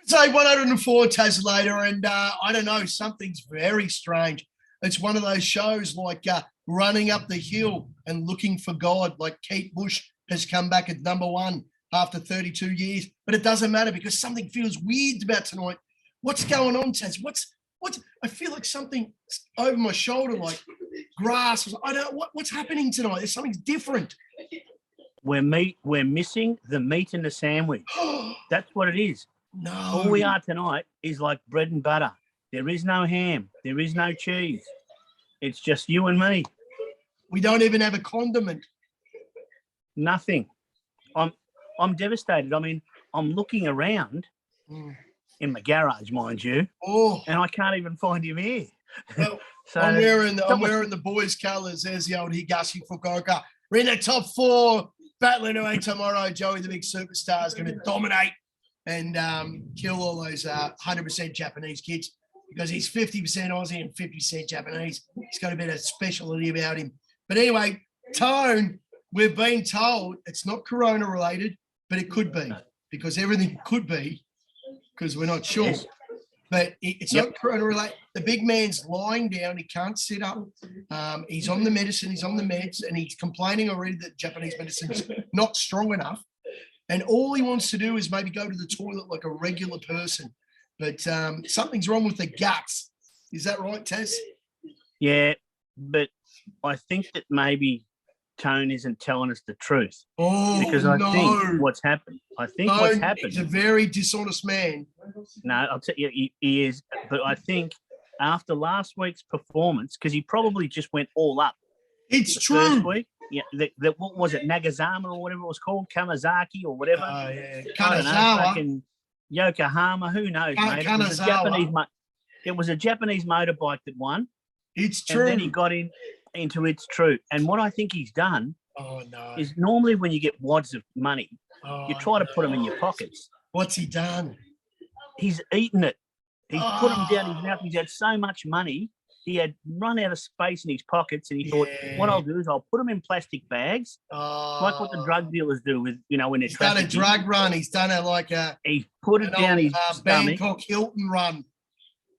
Say 104 Tas later, and I don't know, something's very strange. It's one of those shows like Running Up the Hill and Looking for God, like Kate Bush has come back at number one after 32 years, but it doesn't matter because something feels weird about tonight. What's going on, Taz? What's I feel like something over my shoulder, like grass. I don't know what's happening tonight. There's something different. We're missing the meat in the sandwich. That's what it is. No. All we are tonight is like bread and butter. There is no ham. There is no cheese. It's just you and me. We don't even have a condiment. Nothing. I'm devastated. I mean, I'm looking around in my garage, mind you, and I can't even find him here. Well, so I'm wearing the boys' colours. There's the old Higashi Fukuoka. We're in the top four, battling away tomorrow. Joey, the big superstar, is going to dominate and kill all those 100% Japanese kids because he's 50% Aussie and 50% Japanese. He's got a bit of speciality about him. But anyway, Tone, we've been told it's not corona related, but it could be because everything could be because we're not sure. Yes. But it's not corona related. The big man's lying down. He can't sit up. He's on the medicine. He's on the meds, and he's complaining already that Japanese medicine's not strong enough. And all he wants to do is maybe go to the toilet like a regular person. But something's wrong with the guts. Is that right, Taz? Yeah, but I think that maybe Tone isn't telling us the truth. Because I think what's happened. He's a very dishonest man. No, I'll tell you, he is. But I think after last week's performance, because he probably just went all up. It's true. First week, yeah. What was it, Nagazama or whatever it was called, Kamazaki or whatever? Oh yeah, Kanazawa. Yokohama, who knows, mate? It was a Japanese motorbike that won. It's true. And then he got into It's True. And what I think he's done is normally when you get wads of money, you try to put them in your pockets. What's he done? He's eaten it. He's put them down his mouth. He's had so much money. He had run out of space in his pockets, and he thought, what I'll do is I'll put them in plastic bags, like what the drug dealers do with, when they're He's done a drug run. He's done it he put it down his stomach. Bangkok Hilton run.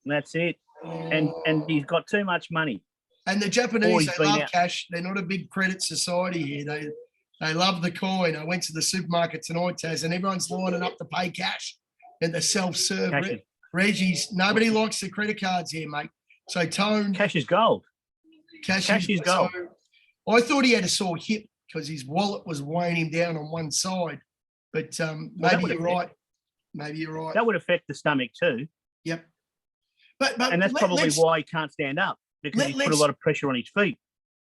That's it. And he's got too much money. And the Japanese, they love cash. They're not a big credit society here. They love the coin. I went to the supermarket tonight, Taz, and everyone's lining up to pay cash at the self-serve. Reggie's, nobody likes the credit cards here, mate. So Tone. Cash is gold. Cash is gold. So, I thought he had a sore hip because his wallet was weighing him down on one side. But maybe you're right. Maybe you're right. That would affect the stomach too. Yep. And that's probably why he can't stand up, because he's put a lot of pressure on his feet.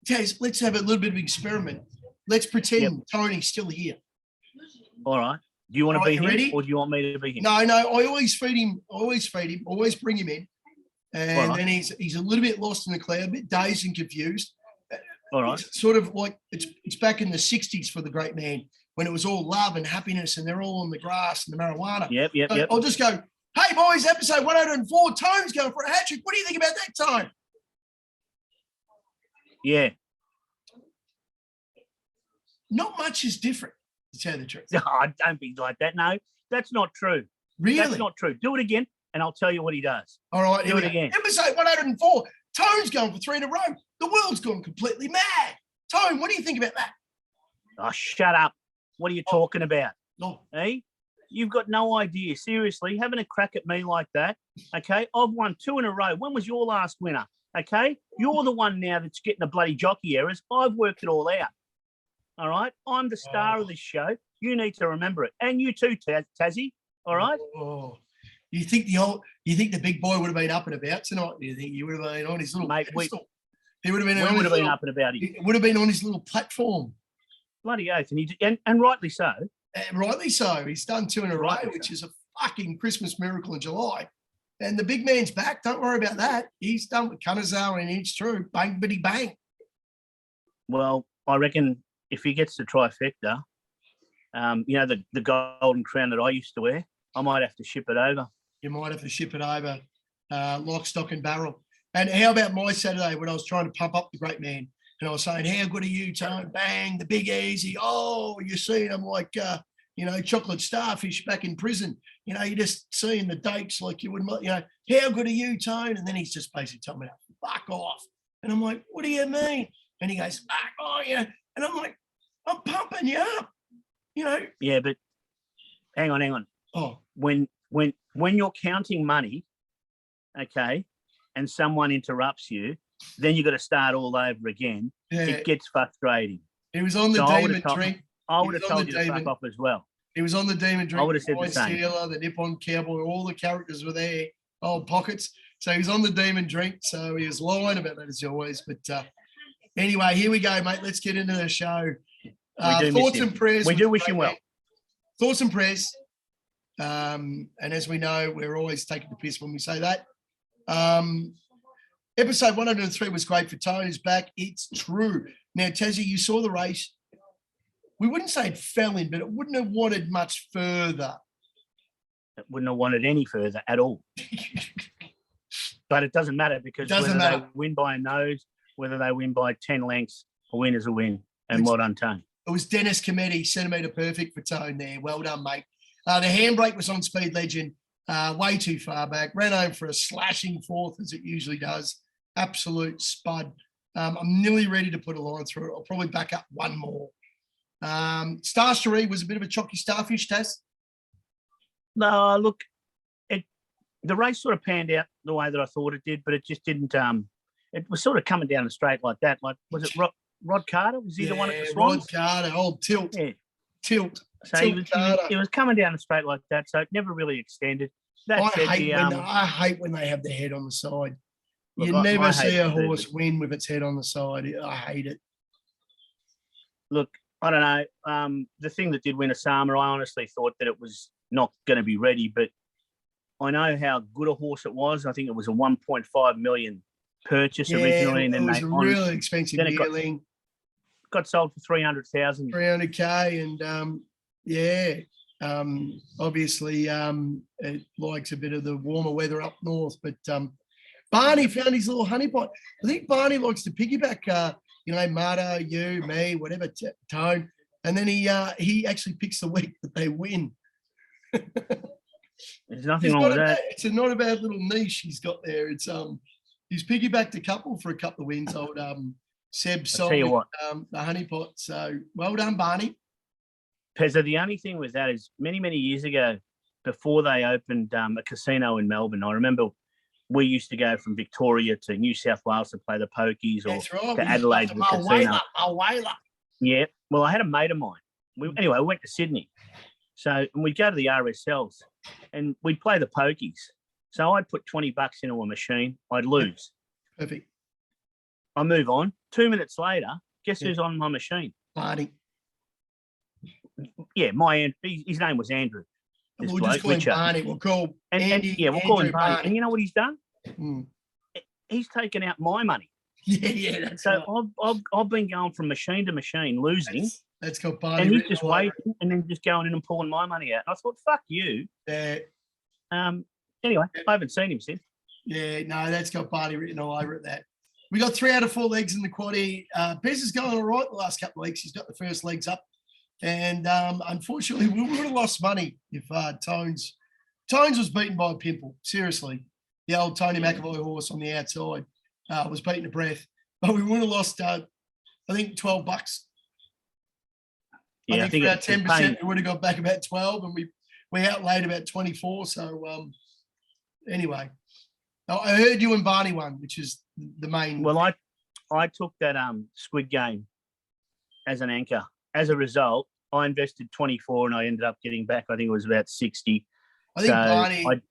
Taz, let's have a little bit of an experiment. Let's pretend Tony's still here. All right. Do you want to be here ready? Or do you want me to be here? No. I always feed him. Always bring him in. And then he's a little bit lost in the cloud, a bit dazed and confused. All right. It's sort of like it's back in the 60s for the great man when it was all love and happiness and they're all on the grass and the marijuana. Yep. I'll just go, hey, boys, episode 104, Tone's going for a hat-trick. What do you think about that, Tone? Yeah. Not much is different, to tell the truth. No, don't be like that. No, that's not true. Really? That's not true. Do it again, and I'll tell you what he does. All right, do it again. Episode 104. Tone's going for 3 in a row. The world's gone completely mad. Tone, what do you think about that? Oh, shut up. What are you talking about? No. Hey, you've got no idea. Seriously, having a crack at me like that, okay? I've won 2 in a row. When was your last winner, okay? You're the one now that's getting the bloody jockey errors. I've worked it all out, all right? I'm the star of this show. You need to remember it. And you too, Tazzy, all right? You think the big boy would have been up and about tonight? Do you think he would have been on his little pedestal? He would have been. Would have been up and about. It would have been on his little platform. Bloody oath, and rightly so. Rightly so. He's done 2 in a row, which is a fucking Christmas miracle in July. And the big man's back. Don't worry about that. He's done with Kanazawa and It's True. Bang, bitty, bang. Well, I reckon if he gets the trifecta, the golden crown that I used to wear, I might have to ship it over. You might have to ship it over, lock, stock and barrel. And how about my Saturday when I was trying to pump up the great man? And I was saying, how good are you, Tone? Bang, the big easy. Oh, you see, I'm like, chocolate starfish back in prison. You're just seeing the dates like you wouldn't, how good are you, Tone? And then he's just basically telling me, fuck off. And I'm like, what do you mean? And he goes, fuck off, And I'm like, I'm pumping you up, Yeah, but hang on. Oh. When you're counting money, okay, and someone interrupts you, then you've got to start all over again. Yeah. It gets frustrating. He was on the demon drink. I would have told you to fuck off as well. He was on the demon drink. I would have said the same. Steeler, the Nippon Cowboy, all the characters were there, old pockets. So he was on the demon drink. So he was lying about that as always. But anyway, here we go, mate. Let's get into the show. Thoughts and prayers. We do wish him well. Thoughts and prayers. And as we know, we're always taking the piss when we say that. Episode 103 was great for Tone. He's back. It's true. Now, Tassie, you saw the race. We wouldn't say it fell in, but it wouldn't have wanted much further. It wouldn't have wanted any further at all. But it doesn't matter because they win by a nose, whether they win by 10 lengths, a win is a win. And well done, Tone. It was Dennis Cometti, centimetre perfect for Tone there. Well done, mate. The handbrake was on Speed Legend, way too far back. Ran home for a slashing fourth, as it usually does. Absolute spud. I'm nearly ready to put a line through it. I'll probably back up one more. Starstery was a bit of a chalky starfish, Taz. No, look, the race sort of panned out the way that I thought it did, but it just didn't. It was sort of coming down the straight like that. Like, was it Rod Carter? Was he the one at the Swans? Rod Carter, old Tilt. Yeah. Tilt. So he was coming down the straight like that, so it never really extended. I hate when they have the head on the side. Look, you never see a horse win with its head on the side. I hate it. Look, I don't know. The thing that did win Osama, I honestly thought that it was not going to be ready, but I know how good a horse it was. I think it was a 1.5 million purchase originally, and then it was a really expensive yearling. Got sold for 300,000. 300K, and obviously it likes a bit of the warmer weather up north. But Barney found his little honeypot. I think Barney likes to piggyback. Marta, you, me, whatever, Tone, and then he actually picks the week that they win. There's nothing wrong with that. It's not a bad little niche he's got there. It's he's piggybacked a couple for a couple of wins. Old Seb sold the honeypot. So well done, Barney. Pezza, the only thing with that is many, many years ago, before they opened a casino in Melbourne, I remember we used to go from Victoria to New South Wales to play the pokies or to Adelaide to the casino. Yeah. Well, I had a mate of mine. We went to Sydney. So and we'd go to the RSLs and we'd play the pokies. So I'd put $20 into a machine. I'd lose. Perfect. I move on. 2 minutes later, guess who's on my machine? Barney. Yeah, his name was Andrew. We'll just call him Barney. We'll call Andy. We'll call him Barney. And you know what he's done? Mm. He's taken out my money. Yeah, that's so right. I've been going from machine to machine, losing. That's got Barney. And he's just waiting and then just going in and pulling my money out. And I thought, fuck you. Yeah. Anyway, I haven't seen him since. Yeah, no, that's got Barney written all over it. That we got 3 out of 4 legs in the quaddie. Pez is going all right the last couple of weeks. He's got the first legs up. And unfortunately, we would have lost money if Tones was beaten by a pimple. Seriously, the old Tony McAvoy horse on the outside was beaten to breath. But we would have lost, I think, $12. Yeah, I think for about 10%, we would have got back about 12, and we outlaid about 24. So anyway, I heard you and Barney won, which is the main. Well, I took that Squid Game as an anchor. As a result, I invested 24 and I ended up getting back, I think it was about 60. I think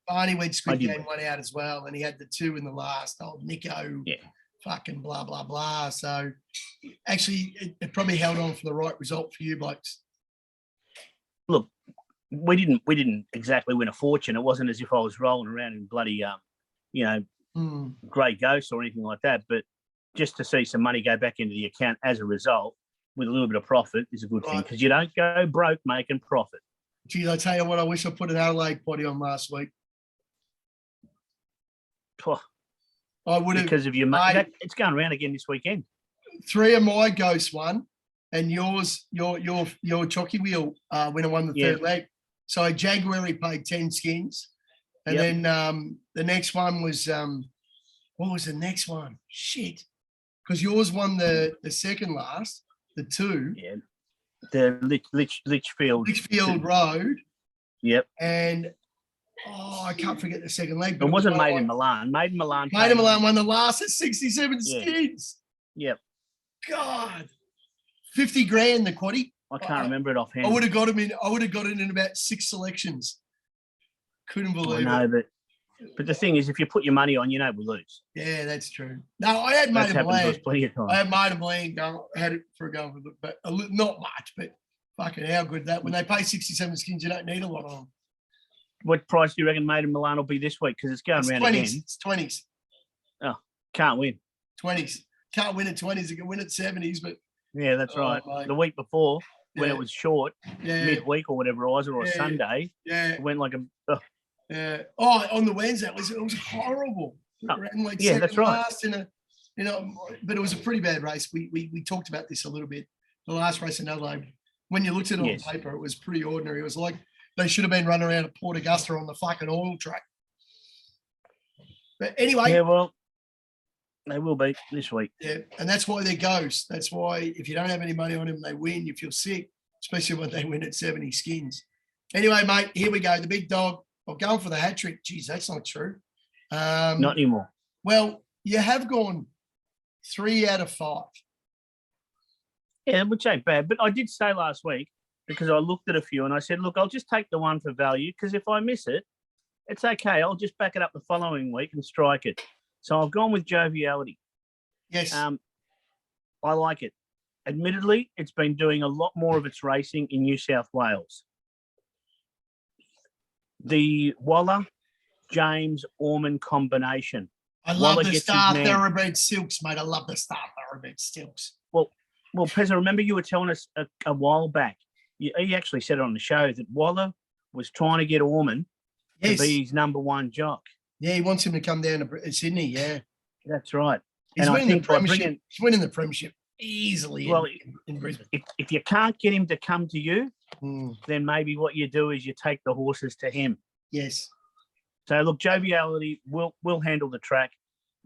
Barney went Squid Game one out as well, and he had the 2 in the last. Old Nico, fucking blah, blah, blah. So actually, it probably held on for the right result for you blokes. Look, we didn't exactly win a fortune. It wasn't as if I was rolling around in bloody, grey ghosts or anything like that. But just to see some money go back into the account as a result, with a little bit of profit is a good thing because you don't go broke making profit. Geez, I tell you what, I wish I put an Adelaide body on last week. I would have. Because of your money. It's going around again this weekend. 3 of my ghosts won, and your Chocky Wheel winner won the third leg. So January paid 10 skins. And then the next one was what was the next one? Shit. Because yours won the second last, the 2. Yeah. The Litchfield. Litchfield Road. Yep. And I can't forget the second leg. But it wasn't Maiden Milan. Maiden Milan won the last at 67 skins. Yep. God. 50 grand the quaddy. I can't remember it offhand. I would have got it in about 6 selections. Couldn't believe it. But the thing is, if you put your money on, we lose. Yeah, that's true. No, I had Maiden Milan. Plenty of time. I had Maiden Milan had it for a go, but not much. But fucking how good that when they pay 67 skins, you don't need a lot of them. What price do you reckon Maiden Milan will be this week? Because it's going around 20s. again. It's 20s. Oh, can't win. 20s. Can't win at 20s. You can win at 70s, but yeah, that's right. Mate. The week before, when it was short, midweek or whatever it was, or a Sunday, it went like a. Yeah. Oh, on the Wednesday, it was horrible. Like that's right. Last but it was a pretty bad race. We talked about this a little bit. The last race in Adelaide, when you looked at it on paper, it was pretty ordinary. It was like they should have been running around at Port Augusta on the fucking oil track. But anyway. Yeah, well, they will be this week. Yeah, and that's why they're ghosts. That's why if you don't have any money on them, they win. You feel sick, especially when they win at 70 skins. Anyway, mate, here we go. The big dog. I'm going for the Hattrick. Geez, that's not true. Not anymore. Well, you have gone 3 out of 5. Yeah, which ain't bad. But I did say last week, because I looked at a few and I said, look, I'll just take the one for value because if I miss it, it's okay. I'll just back it up the following week and strike it. So I've gone with Joviality. Yes. I like it. Admittedly, it's been doing a lot more of its racing in New South Wales. The Waller, James, Orman combination. I love the Star Thoroughbred Silks, mate. I love the Star Thoroughbred Silks. Well, Pezza, remember you were telling us a while back, he actually said it on the show that Waller was trying to get Orman to be his number 1 jock. Yeah, he wants him to come down to Sydney, yeah. That's right. He's winning the premiership. He's winning the premiership easily in Brisbane. If you can't get him to come to you, then maybe what you do is you take the horses to him. Yes. So, look, Joviality will handle the track.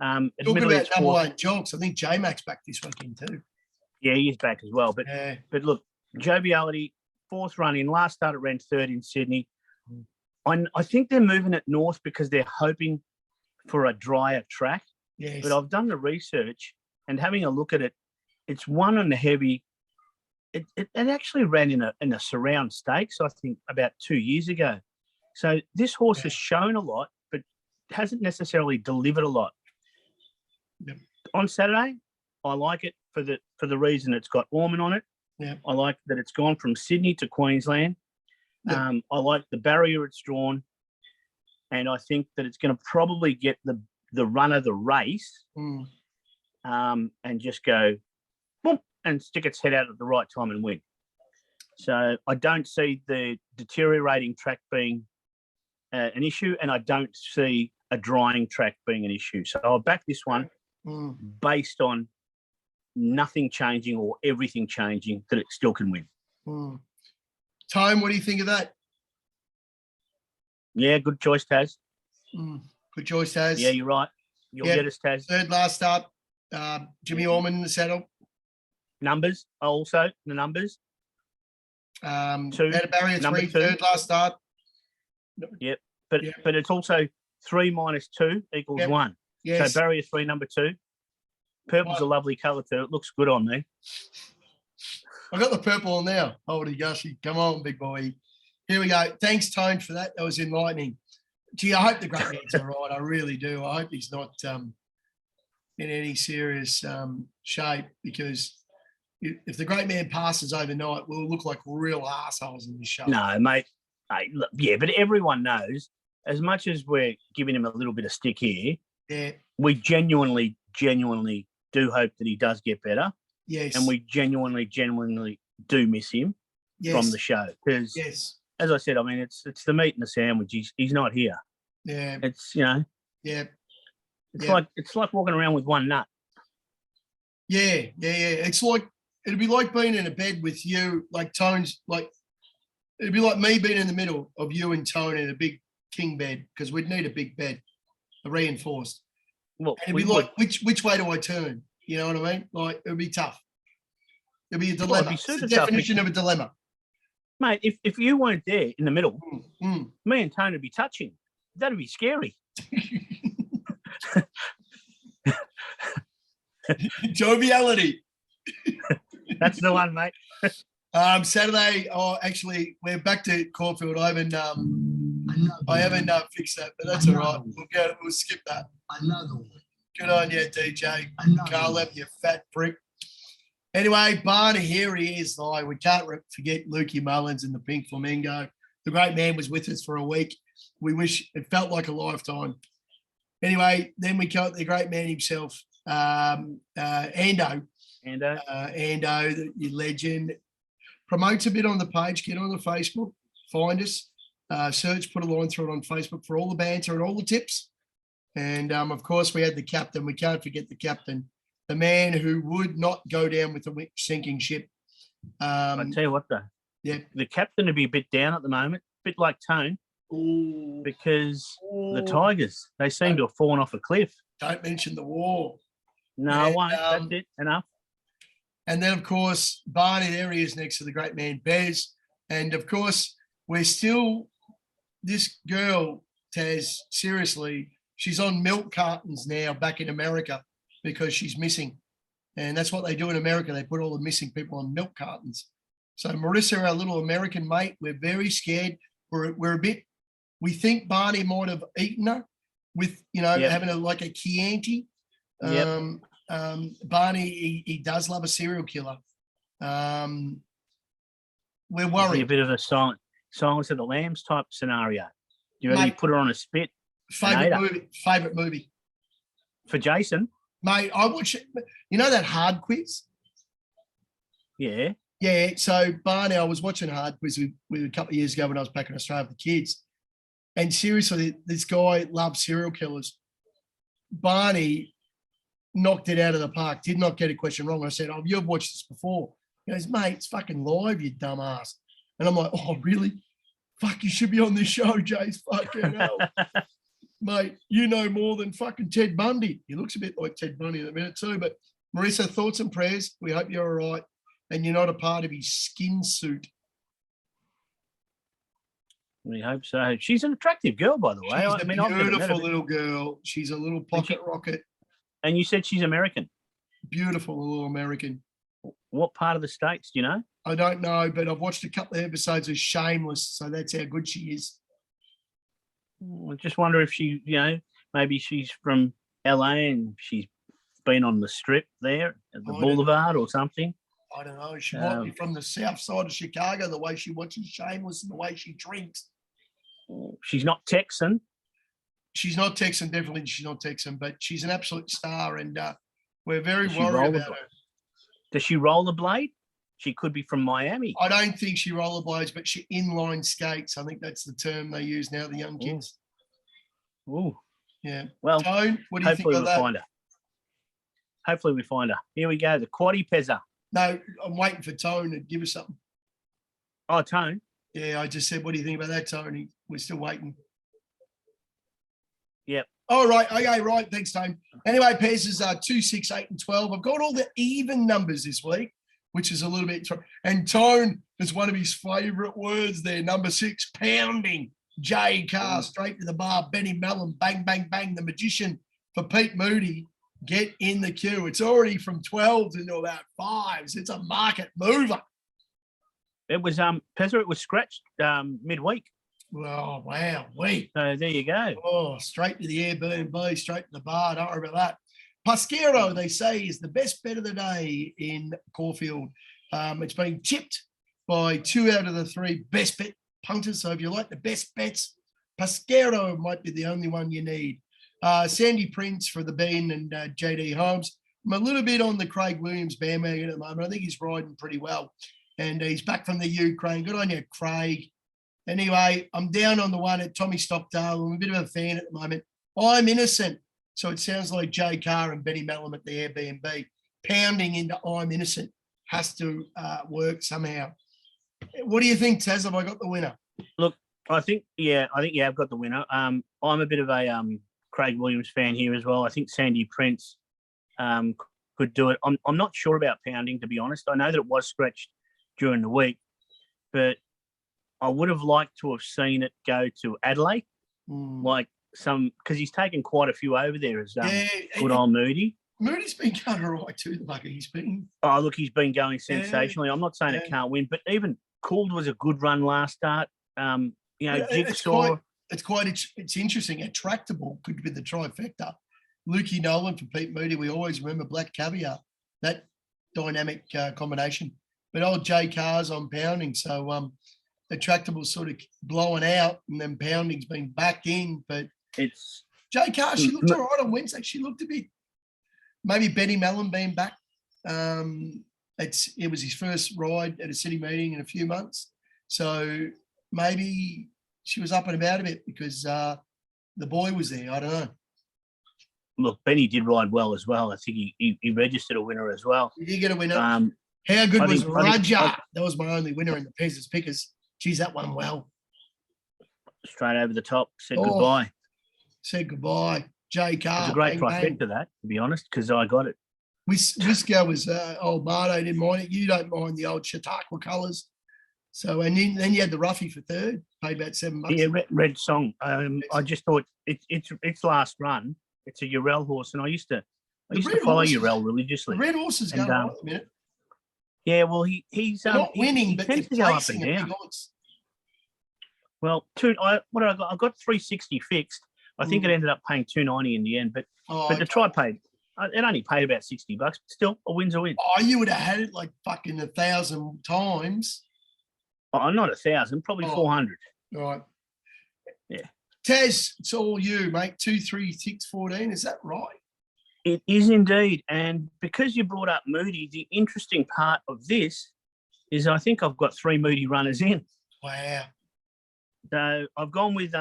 Talking about number 1 jocks, I think J-Mac's back this weekend too. Yeah, he is back as well. But look, Joviality, 4th run in, last start it ran 3rd in Sydney. I think they're moving it north because they're hoping for a drier track. Yes. But I've done the research and having a look at it, it's one on the heavy. It actually ran in a surround stakes, I think, about 2 years ago. So this horse has shown a lot, but hasn't necessarily delivered a lot. Yep. On Saturday, I like it for the reason it's got Orman on it. Yeah. I like that it's gone from Sydney to Queensland. Yep. I like the barrier it's drawn, and I think that it's going to probably get the run of the race, and just go boom and stick its head out at the right time and win. So I don't see the deteriorating track being an issue, and I don't see a drying track being an issue. So I'll back this one based on nothing changing or everything changing, that it still can win. Tome, what do you think of that? Yeah, good choice, Taz. Good choice, Taz. Yeah, you're right. You'll get us, Taz. 3rd last start. Jimmy Orman in the saddle. Numbers, also, the numbers. 2, had a barrier 3, 2. 3rd last start. Yep. But it's also 3 minus 2 equals 1. Yes. So barrier 3, number 2. Purple's a lovely colour too. It looks good on me. I got the purple on now. Holy gushy. Come on, big boy. Here we go. Thanks, Tone, for that. That was enlightening. Gee, I hope the great man's all right. I really do. I hope he's not in any serious shape, because if the great man passes overnight, we'll look like real arseholes in this show. No, mate. Hey, look, yeah, but everyone knows, as much as we're giving him a little bit of stick here, we genuinely do hope that he does get better. Yes. And we genuinely do miss him from the show. Because, as I said, I mean, it's the meat and the sandwich. He's not here. Yeah. It's, It's like walking around with one nut. Yeah. It's like it'd be like being in a bed with you, like Tone's, like it'd be like me being in the middle of you and Tone in a big king bed because we'd need a big bed, a reinforced. Well, And it'd be like, which way do I turn? You know what I mean? Like it'd be tough. It'd be a dilemma. Well, it'd be It's super the tough definition of a dilemma. mate, if you weren't there in the middle, Mm. me and Tone would be touching. That'd be scary. Joviality. That's the one, mate. Saturday. Oh, actually, we're back to Caulfield. I haven't fixed that, but that's all right. We'll skip that. Another one. Good on you, DJ. Another Carlem, one. you fat prick. Anyway, Barney, here he is. Like, we can't forget Lukey Mullins and the Pink Flamingo. The great man was with us for a week. We wish it felt like a lifetime. Anyway, then we got the great man himself, Ando. Ando, your legend. Promotes a bit on the page. Get on the Facebook. Find us. Search, put a line through it on Facebook for all the banter and all the tips. And, of course, we had the captain. We can't forget the captain. The man who would not go down with the sinking ship. I tell you what, though. Yeah. The captain would be a bit down at the moment, a bit like Tone, Ooh, because the Tigers, they seem to have fallen off a cliff. don't mention the war. No, I And, won't. That's it. Enough. And then, of course, Barney, there he is next to the great man, Bez. And, of course, we're still, this girl, Taz, seriously, she's on milk cartons now back in America because she's missing. And that's what they do in America. They put all the missing people on milk cartons. So Marissa, our little American mate, we're very scared. We're a bit, we think Barney might have eaten her with, Yep. having like a Chianti. Yep. Barney, he does love a serial killer. We're It'd be a worried. bit of a Silence of the Lambs type scenario. You ready Mate. to put her on a spit Nader. Favorite movie. for Jason? Mate, I watch it. You know that Hard Quiz? Yeah. Yeah. So Barney, I was watching Hard Quiz with a couple of years ago when I was back in Australia with the kids. And seriously, this guy loves serial killers. Barney knocked it out of the park, did not get a question wrong. I said, "Oh, you've watched this before." He goes, "Mate, it's fucking live, you dumbass." And I'm like, "Oh, really? Fuck, you should be on this show, Jace. Fucking hell." Mate, you know more than fucking Ted Bundy. He looks a bit like Ted Bundy in a minute too. But Marissa, thoughts and prayers. We hope you're all right and you're not a part of his skin suit. We hope so. She's an attractive girl, by the way. She's I mean, a I've never met beautiful her. little girl. She's a little pocket rocket. And you said she's American. Beautiful little American. What part of the States, do you know? I don't know, but I've watched a couple of episodes of Shameless, so that's how good she is. I just wonder if she, maybe she's from LA and she's been on the strip there at the I don't boulevard or something. I don't know. She might be from the south side of Chicago, the way she watches Shameless and the way she drinks. She's not Texan. She's not Texan, definitely she's not Texan, but she's an absolute star, and we're very Does she worried about her. Does she rollerblade? She could be from Miami. I don't think she rollerblades, but she inline skates. I think that's the term they use now, the young kids. Ooh. Yeah. Well, Tone, what do you think hopefully of we'll that? find her. Hopefully we find her. Here we go, the Quaddy Pezza. No, I'm waiting for Tone to give us something. Oh, Tone. Yeah, I just said, what do you think about that, Tony? We're still waiting. Yep. All right. Okay, right. Thanks, Tone. Anyway, Pez is 2, 6, 8, and 12. I've got all the even numbers this week, which is a little bit. And Tone is one of his favourite words there. Number 6, pounding. J Carr, straight to the bar. Benny Mellon, bang, bang, bang. The magician for Pete Moody. Get in the queue. It's already from 12 to about 5s. It's a market mover. It was Pezza, it was scratched midweek. Oh, wow. Wait. So there you go. Oh, straight to the Airbnb, straight to the bar. Don't worry about that. Pasquero, they say, is the best bet of the day in Caulfield. It's been tipped by 2 out of the 3 best bet punters. So if you like the best bets, Pasquero might be the only one you need. Sandy Prince for the Bean and JD Holmes. I'm a little bit on the Craig Williams bandwagon at the moment. I think he's riding pretty well. And he's back from the Ukraine. Good on you, Craig. Anyway, I'm down on the one at Tommy Stockdale. I'm a bit of a fan at the moment. I'm innocent. So it sounds like Jay Carr and Benny Mellon at the Airbnb pounding into I'm innocent. has to work somehow. What do you think, Taz? Have I got the winner? Look, I think I've got the winner. I'm a bit of a Craig Williams fan here as well. I think Sandy Prince could do it. I'm not sure about Pounding, to be honest. I know that it was scratched during the week, but I would have liked to have seen it go to Adelaide, because he's taken quite a few over there as good old Moody. Moody's been going all right too, the bugger. He's been. Oh, look, he's been going sensationally. I'm not saying it can't win, but even Cooled was a good run last start. Jigsaw. It's interesting. Attractable could be the trifecta. Lukey Nolan for Pete Moody. We always remember Black Caviar, that dynamic combination. But old Jay Carr's on Pounding, so Attractable's sort of blowing out, and then Pounding's been back in. But it's Jay Carr. She looked all right on Wednesday. She looked a bit. Maybe Benny Mellon being back. It was his first ride at a city meeting in a few months, so maybe she was up and about a bit because the boy was there. I don't know. Look, Benny did ride well as well. I think he registered a winner as well. He did get a winner. How good was Raja? That was my only winner in the Peasants Pickers. Geez, that one well. Straight over the top. Said goodbye. Said goodbye. Jay Carr. It's a great trifecta, that, to be honest, because I got it. Wisco was old Bardo didn't mind it. You don't mind the old Chautauqua colours. So, and then you had the Ruffy for third, paid about $7. Yeah, Red Song. I just thought it's last run. It's a Urel horse, and I used to follow Urel religiously. The red horse is going on at the minute. Yeah, well, he's not winning, but tends to go up and down. Well, what did I got? I got 360 fixed. I think it ended up paying 290 in the end, but the try paid. It only paid about $60, but still, a win's a win. Oh, you would have had it like fucking 1,000 times. Oh, not 1,000, probably 400. Right. Yeah. Taz, it's all you, mate. 2, 3, 6, 14. Is that right? It is indeed. And because you brought up Moody, the interesting part of this is I think I've got 3 Moody runners in. Wow. So I've gone with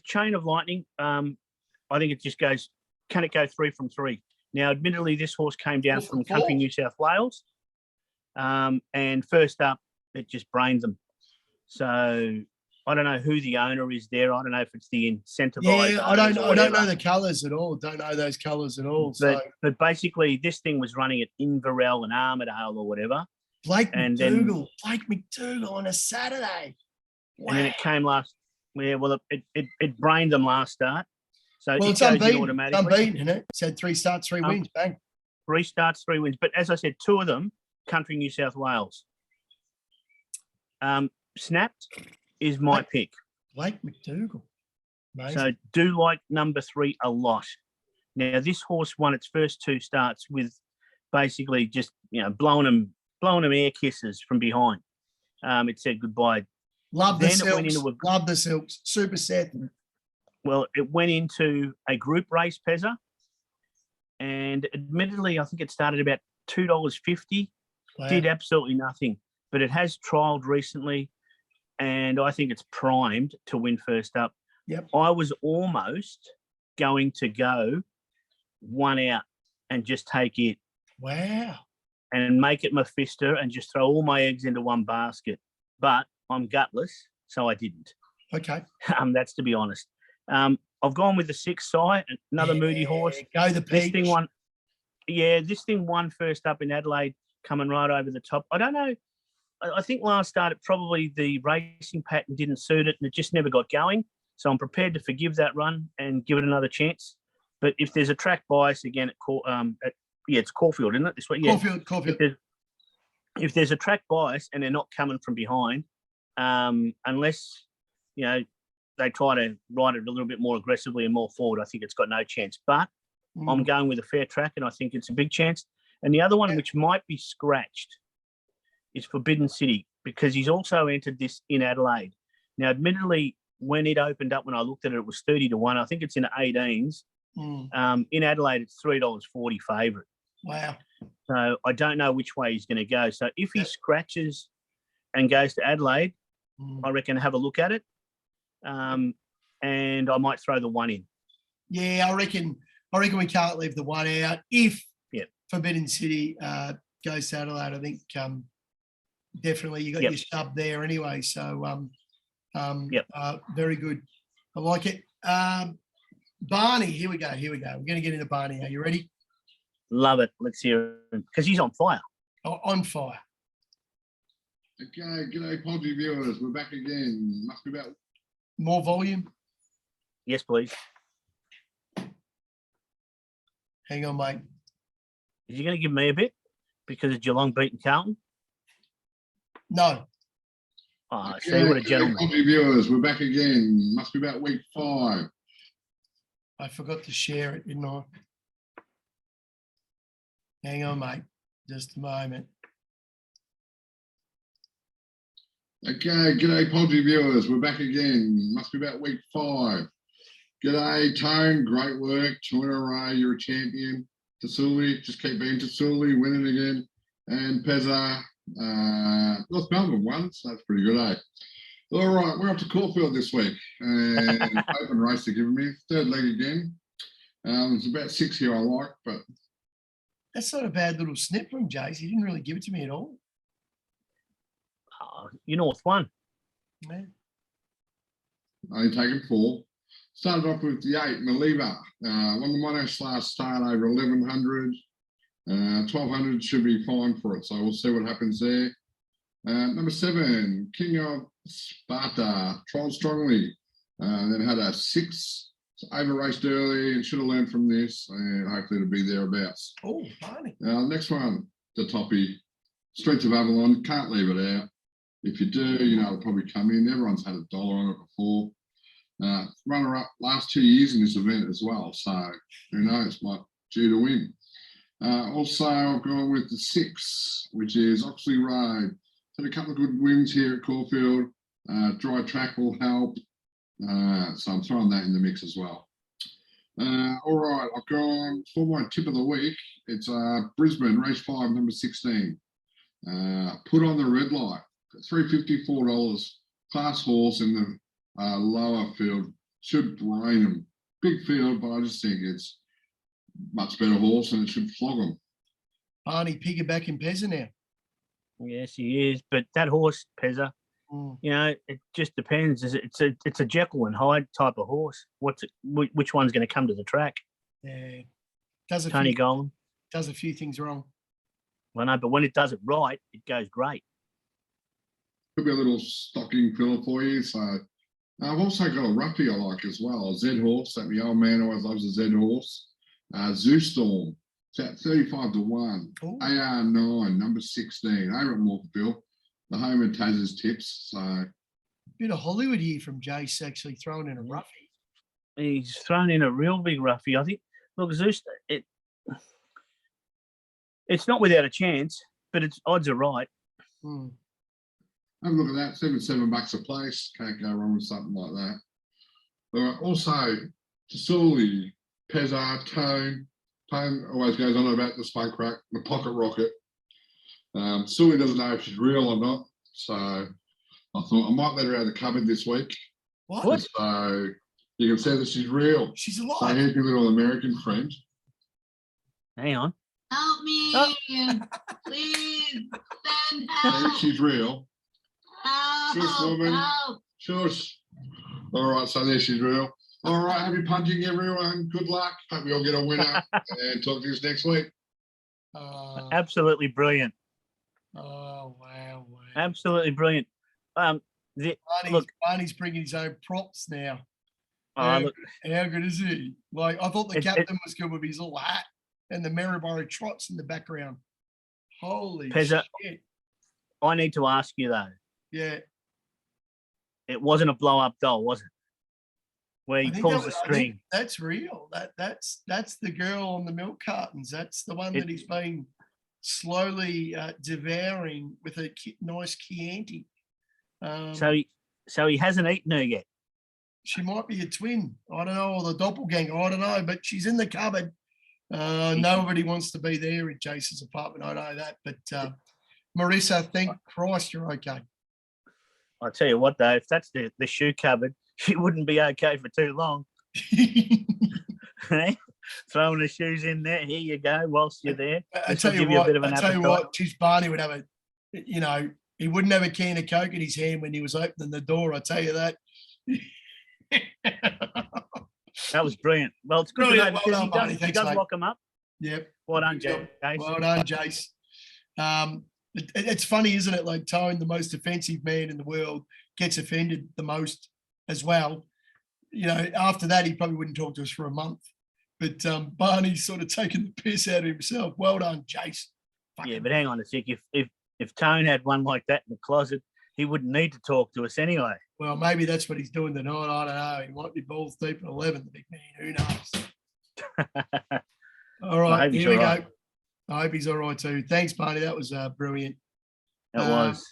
Chain of Lightning. I think it just goes. Can it go 3 from 3? Now, admittedly, this horse came down from Country New South Wales, and first up, it just brained them. So I don't know who the owner is there. I don't know if it's the incentivized. Yeah, I don't know the colours at all. Don't know those colours at all. But basically, this thing was running at Inverell and Armidale or whatever. Blake McDougall on a Saturday. Wow. And then it came last. Yeah, well, it brained them last start. So it's unbeaten. Unbeaten, isn't it? It's had 3 starts, 3 wins. Bang. 3 starts, 3 wins. But as I said, 2 of them, Country New South Wales. Snapped is my pick. Blake McDougall. Amazing. So do like number 3 a lot. Now, this horse won its first 2 starts with basically just, blowing them air kisses from behind. It said goodbye. Love the Silks. Super set. Well, it went into a group race, Pezza, and admittedly, I think it started about $2.50. Wow. Did absolutely nothing, but it has trialled recently, and I think it's primed to win first up. Yep. I was almost going to go 1 out and just take it. Wow. And make it Mephisto and just throw all my eggs into one basket, but I'm gutless, so I didn't. Okay. That's to be honest. I've gone with the 6 side, another Moody horse. Go the Peach. This thing won first up in Adelaide, coming right over the top. I don't know. I think last start, probably the racing pattern didn't suit it, and it just never got going. So I'm prepared to forgive that run and give it another chance. But if there's a track bias again it's Caulfield, isn't it? This way, yeah. Caulfield. If there's a track bias and they're not coming from behind, unless they try to ride it a little bit more aggressively and more forward, I think it's got no chance. But I'm going with a fair track, and I think it's a big chance. And the other one, which might be scratched, is Forbidden City, because he's also entered this in Adelaide. Now, admittedly, when it opened up, when I looked at it, it was 30-1. I think it's in the 18s. In Adelaide, it's $3.40 favourite. Wow. So I don't know which way he's going to go. So if he scratches and goes to Adelaide, I reckon have a look at it. And I might throw the 1 in. Yeah, I reckon we can't leave the 1 out if Forbidden City goes to Adelaide. I think definitely you got Yep. your sub there anyway. So Yep. very good. I like it. Barney, here we go. We're going to get into Barney. Are you ready? Love it. Let's hear him because he's on fire. Oh, on fire. Okay, g'day, Podgy viewers. We're back again. Must be about More volume. Yes, please. Hang on, mate. Is you going to give me a bit because of Geelong beating Carlton? No. Oh, see what a gentleman. Podgy viewers. We're back again. Must be about week 5. I forgot to share it, didn't I? Hang on, mate. Just a moment. Okay, g'day, Podgy viewers. We're back again. Must be about week 5. G'day, Tone. Great work. 2 in a row. You're a champion. Tasuli, just keep being Tasuli, winning again. And Pezza, North Melbourne won, so that's pretty good, eh? All right, we're up to Caulfield this week. And open race they're giving me. 3rd leg again. It's about 6 here I like, but That's not a bad little snip from Jace. He didn't really give it to me at all. You North won. Yeah. only taken 4. Started off with the 8, Maliba. Won the Monash last start over 1100. 1200 should be fine for it, so we'll see what happens there. Number 7, King of Sparta, trialled strongly. Then had a 6, over raced early and should have learned from this, and hopefully it'll be thereabouts. Oh, Barney. Next one, the toppy, Streets of Avalon. Can't leave it out. If you do, you know it'll probably come in. Everyone's had $1 on it before. Runner-up last 2 years in this event as well, so who knows, might due to win. Also, I've gone with the 6, which is Oxley Road. Had a couple of good wins here at Caulfield. Dry track will help, so I'm throwing that in the mix as well. All right, I've gone for my tip of the week. It's Brisbane, race 5, number 16. Put on the red light, $354. Class horse in the lower field, should brain him. Big field, but I just think it's much better horse and it should flog him. Barney piggyback in Pezza now. Yes, he is. But that horse, Pezza, you know, it just depends. It's a Jekyll and Hyde type of horse. Which one's going to come to the track? Yeah. Does Tony Gollan. does a few things wrong. I know, but when it does it right, it goes great. Could be a little stocking filler for you. So I've also got a roughie I like as well, a Z horse. That my old man always loves a Z horse. Zoo Storm. It's at 35 to 1. Ooh. AR9, number 16. Over at Morpheville. The home of Taz's tips. So Bit of Hollywood here from Jace actually throwing in a roughie. He's thrown in a real big roughie. I think, look, Zeus, it's not without a chance, but its odds are right. have a look at that. $7 a place. Can't go wrong with something like that. Also, Tasuli, Pezza, Tone. Tone always goes on about the spunk rack, the pocket rocket. Sully doesn't know if she's real or not. So I thought I might let her out of the cupboard this week. What? So you can say that she's real. She's So alive. here's my little American friend. Hang on. Help me, please, send So help, she's real. Shush, woman. help. Shush. All right, so there she's real. All right, happy punching, everyone. Good luck. Hope we all get a winner. And talk to you next week. Absolutely brilliant. Oh, wow. Absolutely brilliant. Barney's bringing his own props now. Look, How good is he? Like, I thought the It- captain was good with his little hat and the Maryborough trots in the background. Holy Pezza. shit. I need to ask you though. Yeah. It wasn't a blow up doll, was it? Where he I think pulls that the was- I string. think that's real. That's the girl on the milk cartons. That's the one It- that he's been slowly devouring with a nice Chianti. So he hasn't eaten her yet. She might be a twin. I don't know, or the doppelganger. I don't know, but she's in the cupboard. Nobody wants to be there at Jason's apartment. I know that. But Marissa, thank Christ you're okay. I tell you what though, if that's the shoe cupboard, she wouldn't be okay for too long. Eh? Throwing the shoes in there. Here you go. Whilst you're there, I This will tell you give you a what, bit of an I tell you appetite. what, geez, Barney would have a, you know, he wouldn't have a can of Coke in his hand when he was opening the door. I tell you that. That was brilliant. Well, it's good Brilliant. to know Well because done, Barney. he Thanks, does mate. lock them up. Yep. Well done, Good Jace. job. Well done, Jace. It's funny, isn't it? Like Tone, the most offensive man in the world, gets offended the most as well. You know, after that, he probably wouldn't talk to us for a month. But Barney's sort of taking the piss out of himself. Well done, Jace. Yeah, but hang on a sec. If Tone had one like that in the closet, he wouldn't need to talk to us anyway. Well, maybe that's what he's doing tonight. I don't know. He might be balls deep at 11, the big man. Who knows? All right, here we go. I hope he's all right too. Thanks, Barney. That was brilliant. That was.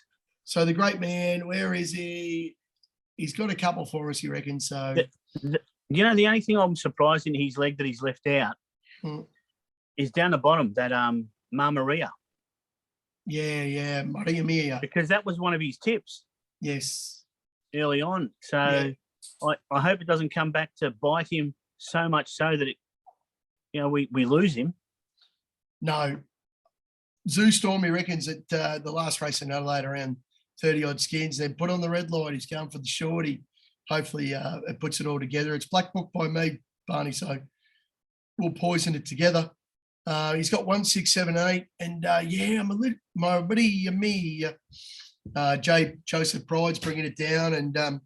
So the great man, where is he? He's got a couple for us, you reckon? So You know, the only thing I'm surprised in his leg that he's left out is down the bottom, that Maria. yeah, Maria Mia. Because that was one of his tips Yes. early on. So I hope it doesn't come back to bite him so much so that we lose him. No. Zoo Stormy reckons that the last race in Adelaide around 30 odd skins, then put on the red light. He's going for the shorty. Hopefully it puts it all together. It's black book by me, Barney, so we'll poison it together. He's got 1, 6, 7, 8. And I'm a little, my buddy, Jay Joseph Pride's bringing it down, and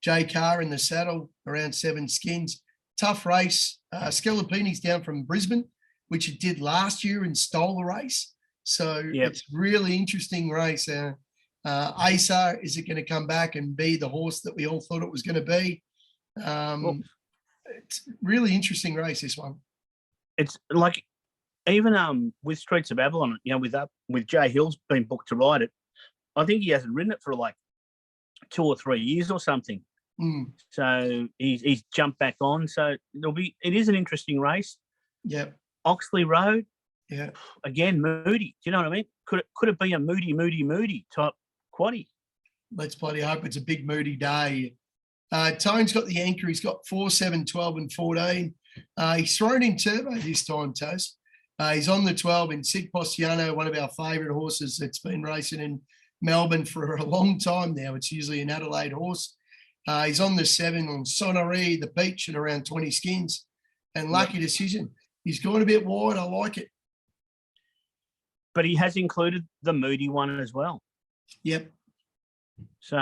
Jay Carr in the saddle around 7 skins. Tough race. Scalapini's down from Brisbane, which it did last year and stole the race. So It's really interesting race. Asa, is it going to come back and be the horse that we all thought it was going to be? It's really interesting race, this one. It's like even with Streets of Avalon, with Jay Hill's been booked to ride it, I think he hasn't ridden it for like 2 or 3 years or something. So he's jumped back on. So it is an interesting race. Yeah. Oxley Road. Yeah. Again, moody. Do you know what I mean? Could it be a moody type quaddie? Let's bloody hope it's a big moody day. Tone's got the anchor. He's got 4, 7, 12 and 14. He's thrown in turbo this time, Taz. He's on the 12 in Sig Postiano, one of our favourite horses that's been racing in Melbourne for a long time now. It's usually an Adelaide horse. He's on the 7 on Sonnery, the beach at around 20 skins. And lucky decision. He's gone a bit wide. I like it. But he has included the moody one as well. Yep. So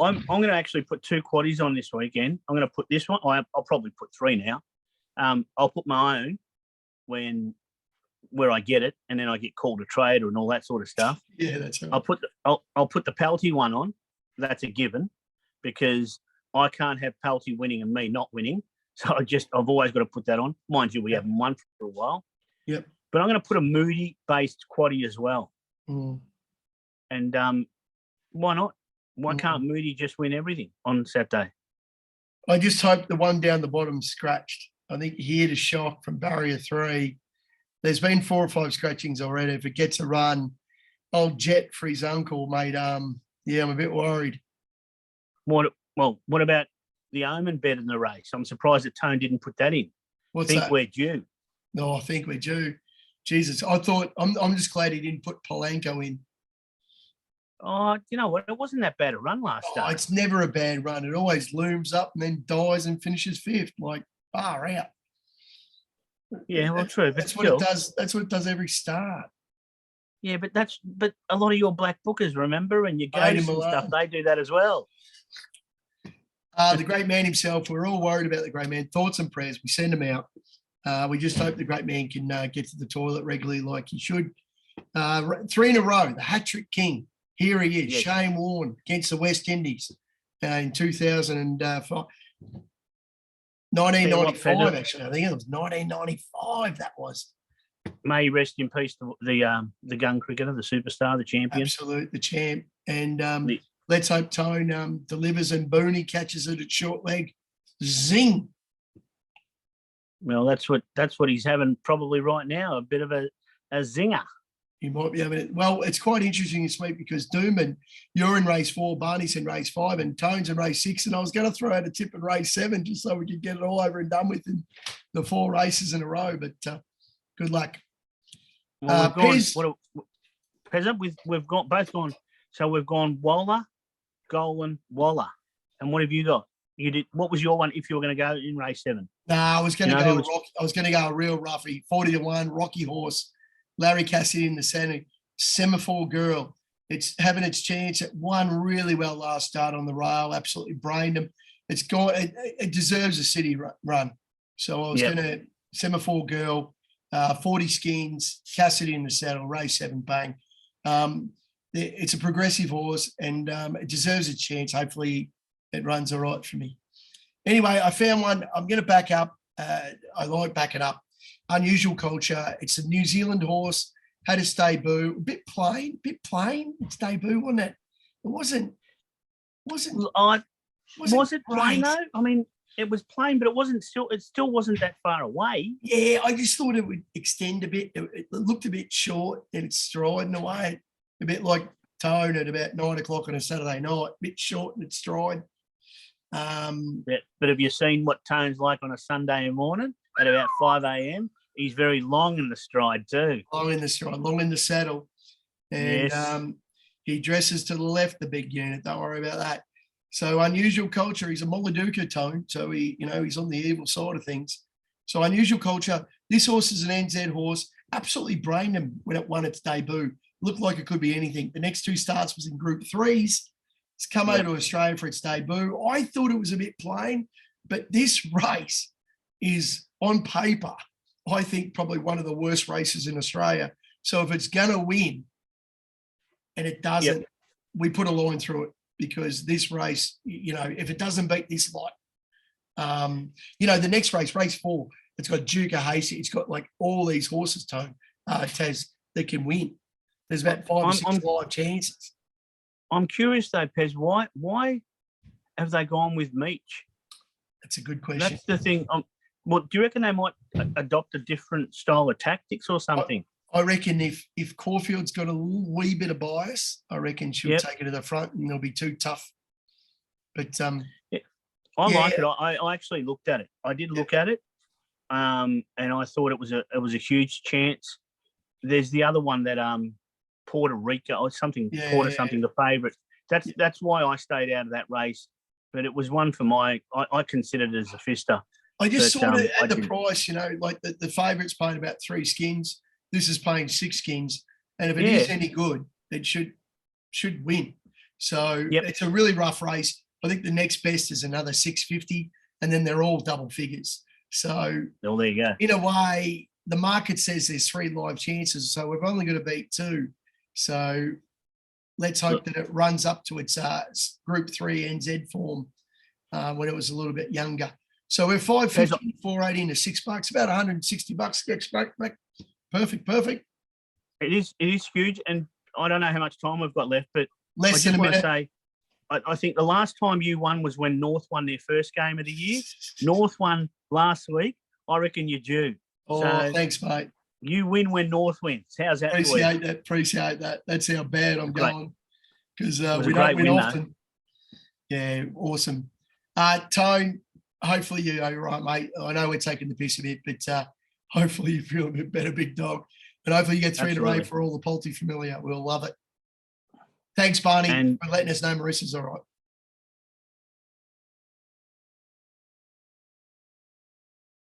I'm going to actually put 2 quaddies on this weekend. I'm going to put this one. I'll probably put 3 now. I'll put my own where I get it, and then I get called a trader and all that sort of stuff. Yeah, that's right. I'll put the Pelty one on. That's a given, because I can't have Pelty winning and me not winning. So I've always got to put that on. Mind you, we haven't won for a while. Yep. But I'm going to put a moody-based quaddie as well. And why not? Why can't Moody just win everything on Saturday? I just hope the one down the bottom scratched. I think he hit a shock from barrier 3. There's been 4 or 5 scratchings already. If it gets a run, old Jet for his uncle, mate. I'm a bit worried. What about the Omen bet in the race? I'm surprised that Tone didn't put that in. What's think that? We're due. No, I think we're due. Jesus, I thought I'm just glad he didn't put Polanco in. Oh, you know what? It wasn't that bad a run last day. It's never a bad run. It always looms up and then dies and finishes 5th. Like, far out. Yeah, well, true. But That's what it does. That's what it does every start. Yeah, but a lot of your black bookers, remember, and your ghosts and stuff, they do that as well. The great man himself, we're all worried about the great man. Thoughts and prayers. We send him out. We just hope the great man can get to the toilet regularly like he should. 3 in a row, the Hattrick King. Here he is, Yes. Shane Warne against the West Indies in 2005. 1995, actually. I think it was 1995, that was. May he rest in peace, the gun cricketer, the superstar, the champion. Absolute, the champ. And let's hope Tone delivers and Booney catches it at short leg. Zing. Well, that's what he's having probably right now, a bit of a zinger. He might be having it. Well, it's quite interesting this week because Dooman, you're in race 4, Barney's in race 5, and Tone's in race 6. And I was going to throw out a tip in race 7 just so we could get it all over and done with in the 4 races in a row. But good luck. Well, Pez, we've got both gone. So we've gone Waller, Golan, Waller. And what have you got? You did. What was your one if you were going to go in race 7? I was going to You know go. who was- I was going to go a real roughie, 40-1, Rocky Horse, Larry Cassidy in the centre, Semaphore Girl. It's having its chance. It won really well last start on the rail. Absolutely brained him. It's gone. It deserves a city run. So I was Yep. going to Semaphore Girl, 40 Skins, Cassidy in the saddle, race 7, bang. It's a progressive horse and it deserves a chance. Hopefully it runs all right for me. Anyway, I found one. I'm going to back up. I like backing up. Unusual Culture. It's a New Zealand horse. Had its debut. A bit plain. Its debut, wasn't it? It wasn't. Was it plain great. though? I mean, it was plain, but it still wasn't that far away. Yeah, I just thought it would extend a bit. It looked a bit short in its stride in a way. A bit like Tone at about 9 o'clock on a Saturday night. A bit short in its stride. But have you seen what Tone's like on a Sunday morning at about 5 a.m.? He's very long in the stride too. Long in the stride, long in the saddle. And Yes. he dresses to the left, the big unit. Don't worry about that. So Unusual Culture, he's a Moladuka Tone. So he's on the evil side of things. So Unusual Culture, this horse is an NZ horse. Absolutely brained him when it won its debut. Looked like it could be anything. The next 2 starts was in Group 3s. It's come over to Australia for its debut. I thought it was a bit plain, but this race is on paper, I think, probably one of the worst races in Australia. So if it's going to win and it doesn't, we put a line through it because this race, if it doesn't beat this lot, the next race, race 4, it's got Duke of Hasty. It's got like all these horses, Taz, that can win. There's about 5 or 6 live chances. I'm curious though, Pez, why have they gone with Meach? That's a good question. That's the thing. Do you reckon they might adopt a different style of tactics or something? I reckon if Caulfield's got a wee bit of bias, I reckon she'll take it to the front and it'll be too tough. But I like it. I actually looked at it. I did look at it, and I thought it was a huge chance. There's the other one that Puerto Rico or something, the favourite. That's why I stayed out of that race. But it was one for I considered it as a fister. I just saw it at the price, like the favourite's paying about 3 skins. This is paying 6 skins. And if it is any good, it should win. So it's a really rough race. I think the next best is another 650, and then they're all double figures. So there you go. In a way, the market says there's 3 live chances, so we've only got to beat 2. So let's hope that it runs up to its Group 3 NZ form when it was a little bit younger. So we're 550, 480 to $6, about $160 extra. Perfect. It is huge, and I don't know how much time we've got left, but less than a minute. Say, I think the last time you won was when North won their first game of the year. North won last week. I reckon you're due. Oh, so thanks, mate. You win when North wins. How's that? Appreciate that. That's how bad I'm going because we don't win often. Yeah, awesome. Tone, hopefully you're right, mate. I know we're taking the piss a bit, but hopefully you feel a bit better, big dog. And hopefully you get 3 to 8 for all the Polty familiar. We'll love it. Thanks, Barney, for letting us know Marissa's all right.